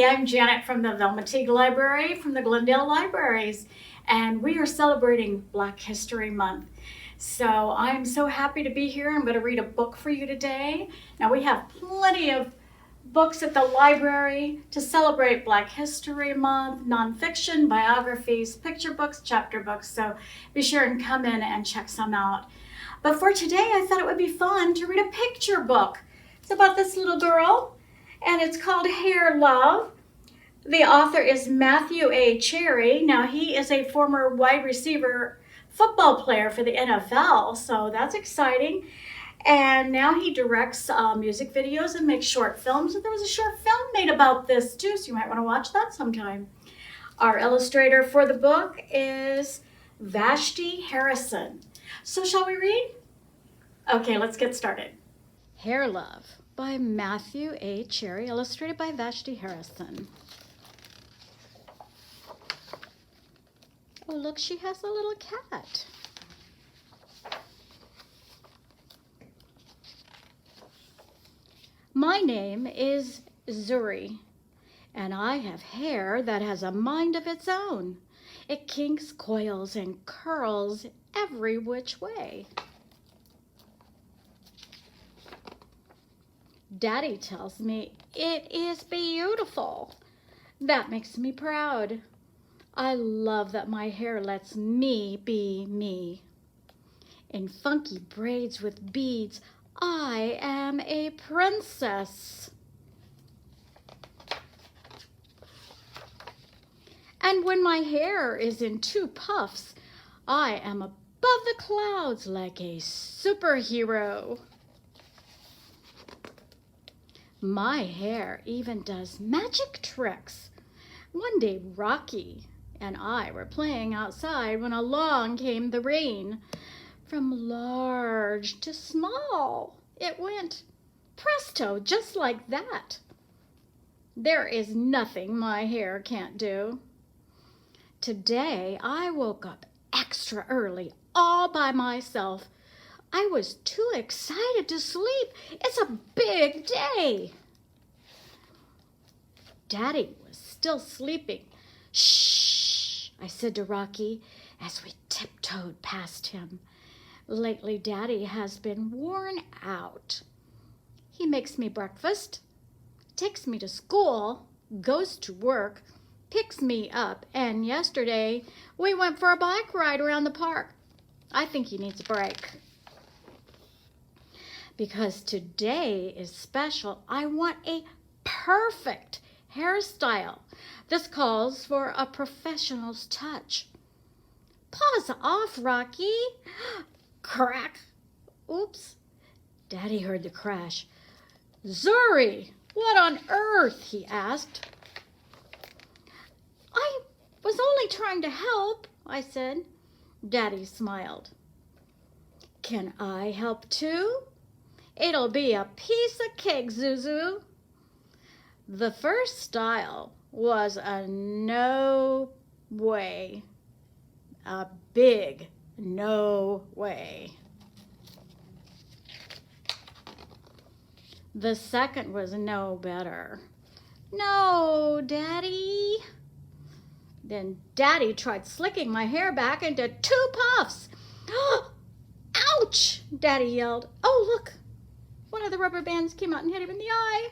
Hi, I'm Janet from the Velma Teague Library from the Glendale Libraries, and we are celebrating Black History Month. So I'm so happy to be here. I'm going to read a book for you today. Now we have plenty of books at the library to celebrate Black History Month, nonfiction, biographies, picture books, chapter books. So be sure and come in and check some out. But for today, I thought it would be fun to read a picture book. It's about this little girl, and it's called Hair Love. The author is Matthew A. Cherry. Now, he is a former wide receiver football player for the NFL, so that's exciting. And now he directs music videos and makes short films. And there was a short film made about this too, so you might want to watch that sometime. Our illustrator for the book is Vashti Harrison. So shall we read? Okay, let's get started. Hair Love by Matthew A. Cherry, illustrated by Vashti Harrison. Oh, look, she has a little cat. My name is Zuri, and I have hair that has a mind of its own. It kinks, coils, and curls every which way. Daddy tells me it is beautiful. That makes me proud. I love that my hair lets me be me. In funky braids with beads, I am a princess. And when my hair is in two puffs, I am above the clouds like a superhero. My hair even does magic tricks. One day, Rocky and I were playing outside when along came the rain. From large to small, it went presto, just like that. There is nothing my hair can't do. Today, I woke up extra early, all by myself. I was too excited to sleep. It's a big day. Daddy was still sleeping. Shh, I said to Rocky as we tiptoed past him. Lately, Daddy has been worn out. He makes me breakfast, takes me to school, goes to work, picks me up, and yesterday we went for a bike ride around the park. I think he needs a break. Because today is special, I want a perfect hairstyle. This calls for a professional's touch. Paws off, Rocky. Crack. Oops. Daddy heard the crash. Zuri, what on earth? He asked. I was only trying to help, I said. Daddy smiled. Can I help too? It'll be a piece of cake, Zuzu. The first style was a no way. A big no way. The second was no better. No, Daddy. Then Daddy tried slicking my hair back into two puffs. Ouch! Daddy yelled. Oh, look. One of the rubber bands came out and hit him in the eye.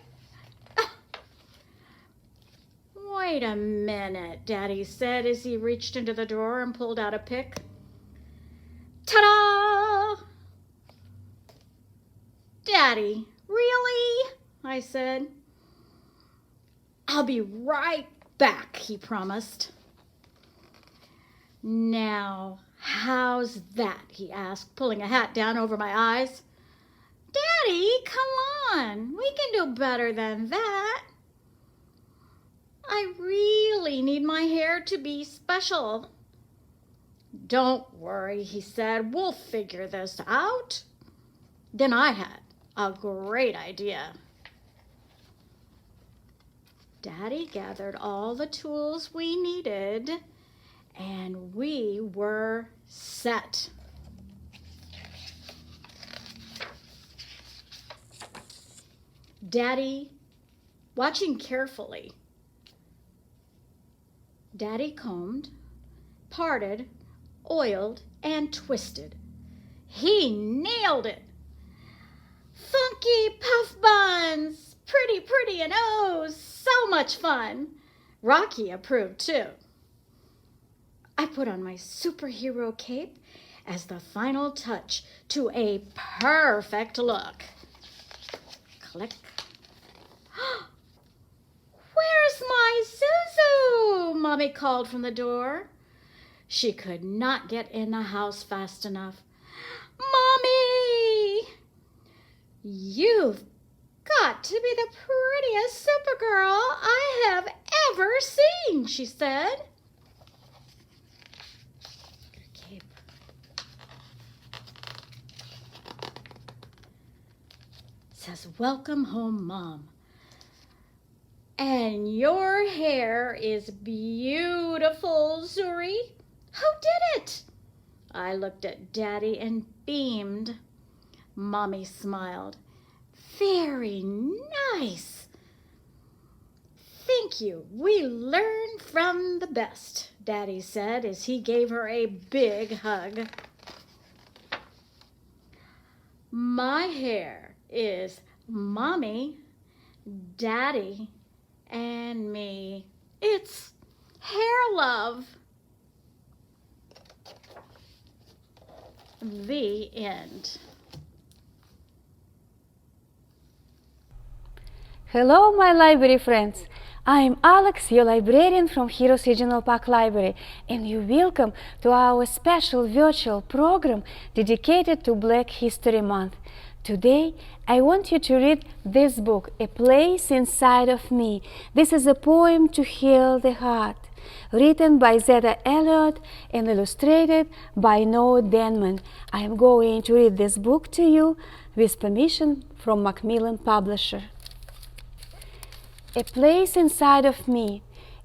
Wait a minute, Daddy said as he reached into the drawer and pulled out a pick. Ta-da! Daddy, really? I said. I'll be right back, he promised. Now, how's that? He asked, pulling a hat down over my eyes. Daddy, come on. We can do better than that. I really need my hair to be special. Don't worry, he said. We'll figure this out. Then I had a great idea. Daddy gathered all the tools we needed, and we were set. Daddy, watching carefully, Daddy combed, parted, oiled, and twisted. He nailed it. Funky puff buns, pretty, and oh, so much fun. Rocky approved too. I put on my superhero cape as the final touch to a perfect look. Click. Where's my Zuzu? Mommy called from the door. She could not get in the house fast enough. Mommy! You've got to be the prettiest Supergirl I have ever seen, she said. Cape. Says, welcome home, Mom. And your hair is beautiful, Zuri. Who did it? I looked at Daddy and beamed. Mommy smiled. Very nice. Thank you. We learn from the best, Daddy said as he gave her a big hug. My hair is Mommy, Daddy, and me. It's hair love. The end. Hello, my library friends. I'm Alex, your librarian from Heroes Regional Park Library, and you're welcome to our special virtual program dedicated to Black History Month. Today, I want you to read this book, A Place Inside of Me. This is a poem to heal the heart, written by Zeta Elliott and illustrated by Noah Denman. I am going to read this book to you with permission from Macmillan Publisher. A Place Inside of Me,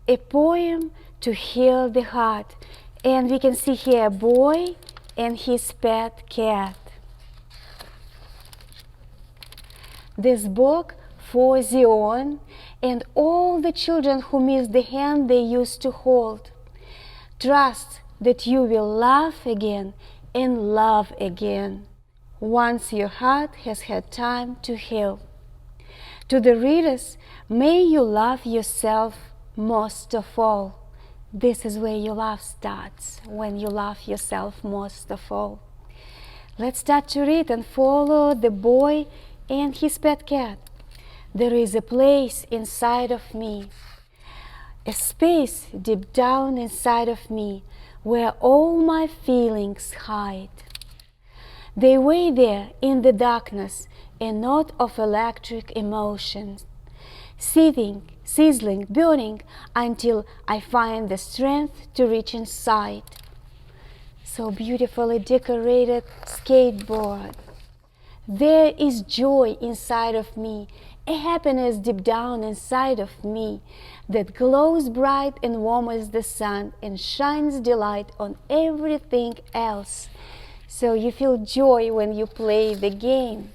a poem to heal the heart. And we can see here a boy and his pet cat. This book for Zion and all the children who miss the hand they used to hold. Trust that you will laugh again and love again once your heart has had time to heal. To the readers, may you love yourself most of all. This is where your love starts, when you love yourself most of all. Let's start to read and follow the boy and his pet cat. There is a place inside of me, a space deep down inside of me where all my feelings hide. They wait there in the darkness, a knot of electric emotions, sizzling, burning until I find the strength to reach inside. So beautifully decorated skateboard. There is joy inside of me, a happiness deep down inside of me that glows bright and warm as the sun and shines delight on everything else. So you feel joy when you play the game.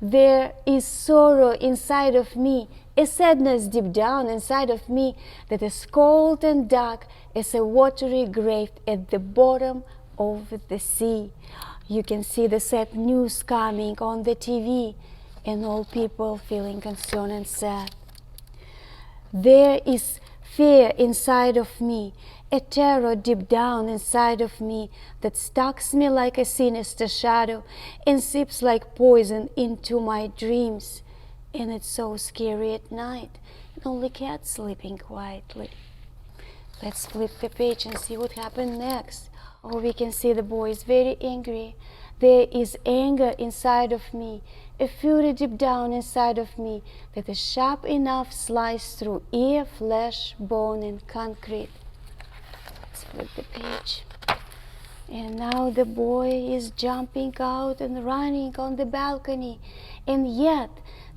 There is sorrow inside of me, a sadness deep down inside of me that is cold and dark as a watery grave at the bottom of the sea. You can see the sad news coming on the TV and all people feeling concerned and sad. There is fear inside of me, a terror deep down inside of me that stalks me like a sinister shadow and seeps like poison into my dreams. And it's so scary at night, and only cats sleeping quietly. Let's flip the page and see what happened next. Oh, we can see the boy is very angry. There is anger inside of me, a fury deep down inside of me that is sharp enough sliced through ear, flesh, bone, and concrete. Let's flip the page. And now the boy is jumping out and running on the balcony. And yet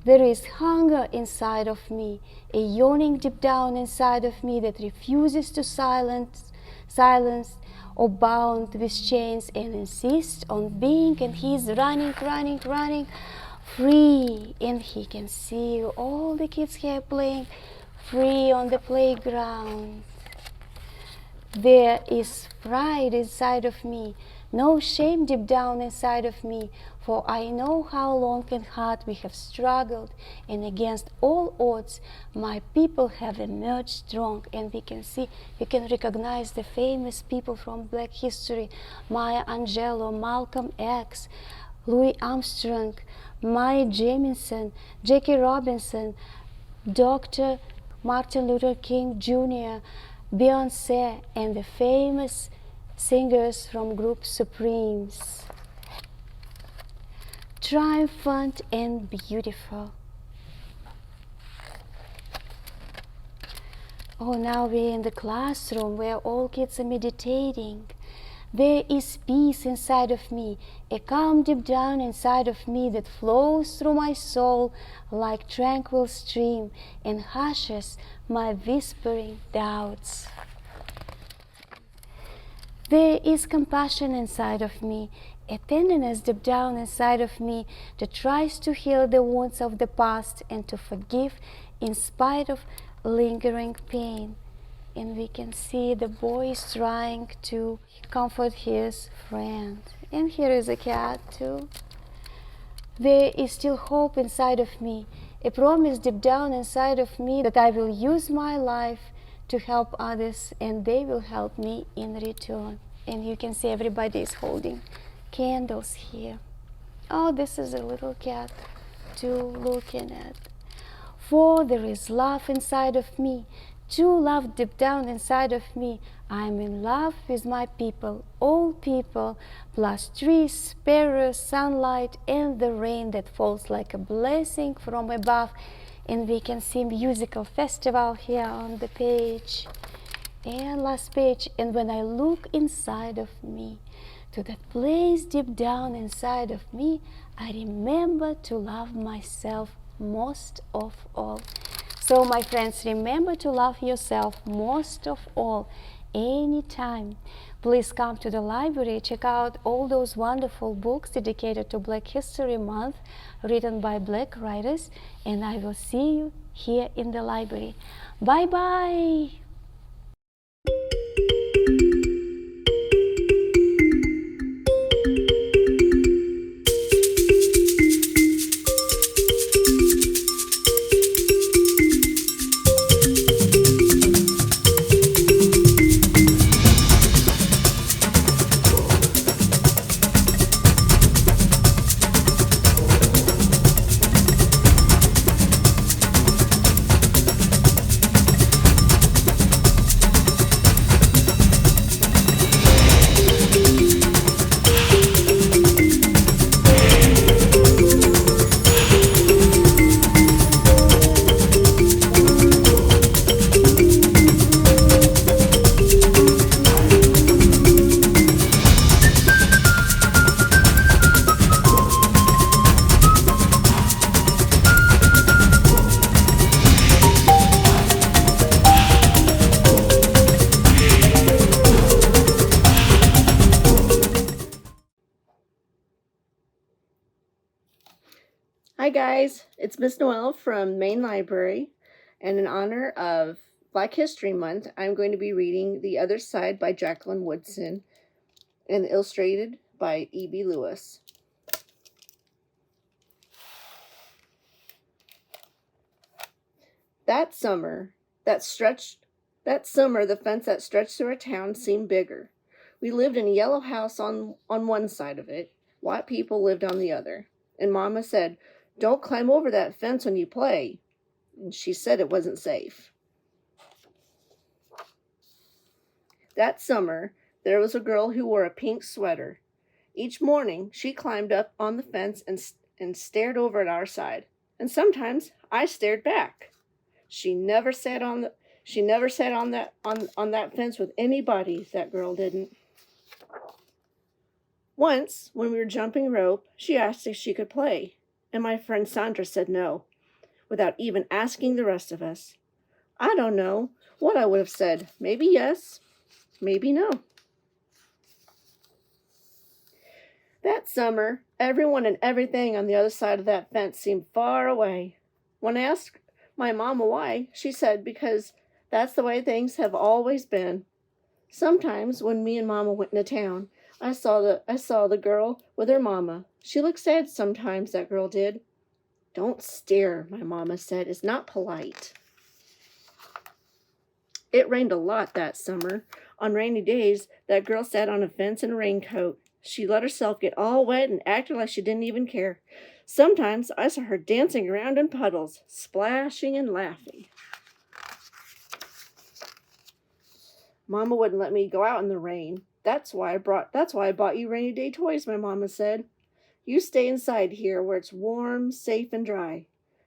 there is hunger inside of me, a yearning deep down inside of me that refuses to silence or bound with chains and insists on being, and he's running free. And he can see all the kids here playing free on the playground. There is pride inside of me, no shame deep down inside of me, for I know how long and hard we have struggled, and against all odds, my people have emerged strong. And we can recognize the famous people from Black history: Maya Angelou, Malcolm X, Louis Armstrong, Mae Jemison, Jackie Robinson, Dr. Martin Luther King Jr., Beyoncé, and the famous singers from group Supremes. Triumphant and beautiful. Oh, now we're in the classroom where all kids are meditating. There is peace inside of me, a calm deep down inside of me that flows through my soul like tranquil stream and hushes my whispering doubts. There is compassion inside of me, a tenderness deep down inside of me that tries to heal the wounds of the past and to forgive in spite of lingering pain. And we can see the boy is trying to comfort his friend. And here is a cat too. There is still hope inside of me, a promise deep down inside of me that I will use my life to help others and they will help me in return. And you can see everybody is holding candles here. Oh, this is a little cat too looking at. For there is love inside of me, true love deep down inside of me. I am in love with my people, all people, plus trees, sparrows, sunlight, and the rain that falls like a blessing from above. And we can see musical festival here on the page. And last page. And when I look inside of me, to that place deep down inside of me, I remember to love myself most of all. So my friends, remember to love yourself most of all, anytime. Please come to the library, check out all those wonderful books dedicated to Black History Month, written by Black writers, and I will see you here in the library. Bye-bye! Hi guys, it's Miss Noelle from Maine Library, and in honor of Black History Month, I'm going to be reading The Other Side by Jacqueline Woodson and illustrated by E.B. Lewis. That summer, the fence that stretched through our town seemed bigger. We lived in a yellow house on one side of it. White people lived on the other. And Mama said, "Don't climb over that fence when you play." And she said it wasn't safe. That summer, there was a girl who wore a pink sweater. Each morning, she climbed up on the fence and stared over at our side. And sometimes I stared back. She never sat on that fence with anybody, that girl didn't. Once, when we were jumping rope, she asked if she could play, and my friend Sandra said no, without even asking the rest of us. I don't know what I would have said. Maybe yes, maybe no. That summer, everyone and everything on the other side of that fence seemed far away. When I asked My mama, why? She said, because that's the way things have always been. Sometimes when me and Mama went into town, I saw the girl with her mama. She looked sad sometimes, that girl did. Don't stare, my mama said. It's not polite. It rained a lot that summer. On rainy days, that girl sat on a fence in a raincoat. She let herself get all wet and acted like she didn't even care. Sometimes I saw her dancing around in puddles, splashing and laughing. Mama wouldn't let me go out in the rain. That's why I bought you rainy day toys, my mama said. You stay inside here where it's warm, safe, and dry.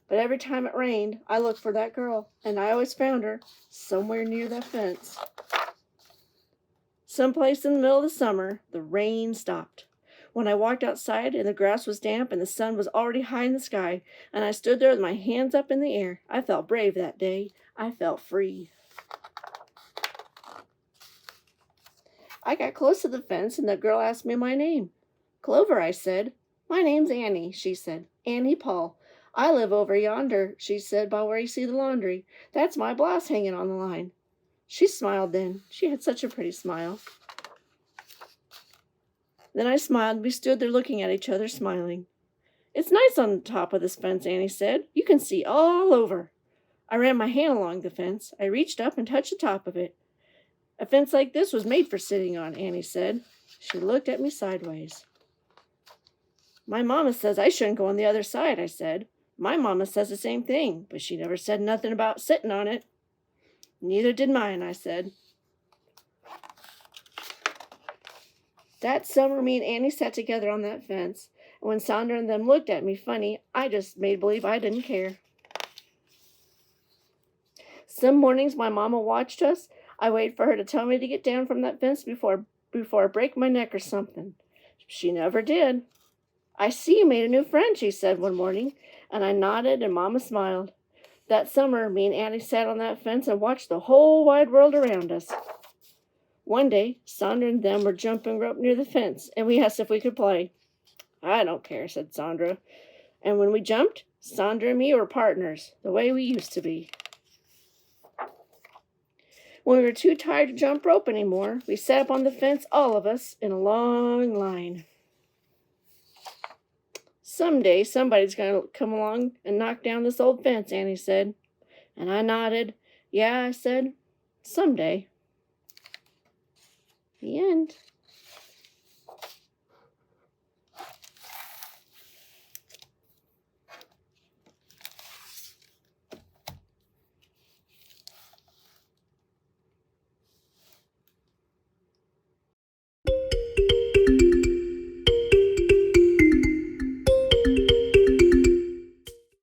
But every time it rained, I looked for that girl, and I always found her somewhere near that fence. Someplace in the middle of the summer, the rain stopped. When I walked outside and the grass was damp and the sun was already high in the sky, and I stood there with my hands up in the air, I felt brave that day. I felt free. I got close to the fence and the girl asked me my name. Clover, I said. My name's Annie, she said. Annie Paul. I live over yonder, she said, by where you see the laundry. That's my blouse hanging on the line. She smiled then. She had such a pretty smile. Then I smiled and we stood there looking at each other, smiling. It's nice on the top of this fence, Annie said. You can see all over. I ran my hand along the fence. I reached up and touched the top of it. A fence like this was made for sitting on, Annie said. She looked at me sideways. My mama says I shouldn't go on the other side, I said. My mama says the same thing, but she never said nothing about sitting on it. Neither did mine, I said. That summer, me and Annie sat together on that fence, and when Sandra and them looked at me funny, I just made believe I didn't care. Some mornings my mama watched us. I waited for her to tell me to get down from that fence before I break my neck or something. She never did. I see you made a new friend, she said one morning, and I nodded and Mama smiled. That summer, me and Annie sat on that fence and watched the whole wide world around us. One day, Sandra and them were jumping rope near the fence, and we asked if we could play. I don't care, said Sandra. And when we jumped, Sandra and me were partners, the way we used to be. When we were too tired to jump rope anymore, we sat up on the fence, all of us, in a long line. Someday, somebody's going to come along and knock down this old fence, Annie said. And I nodded. Yeah, I said, someday. The end.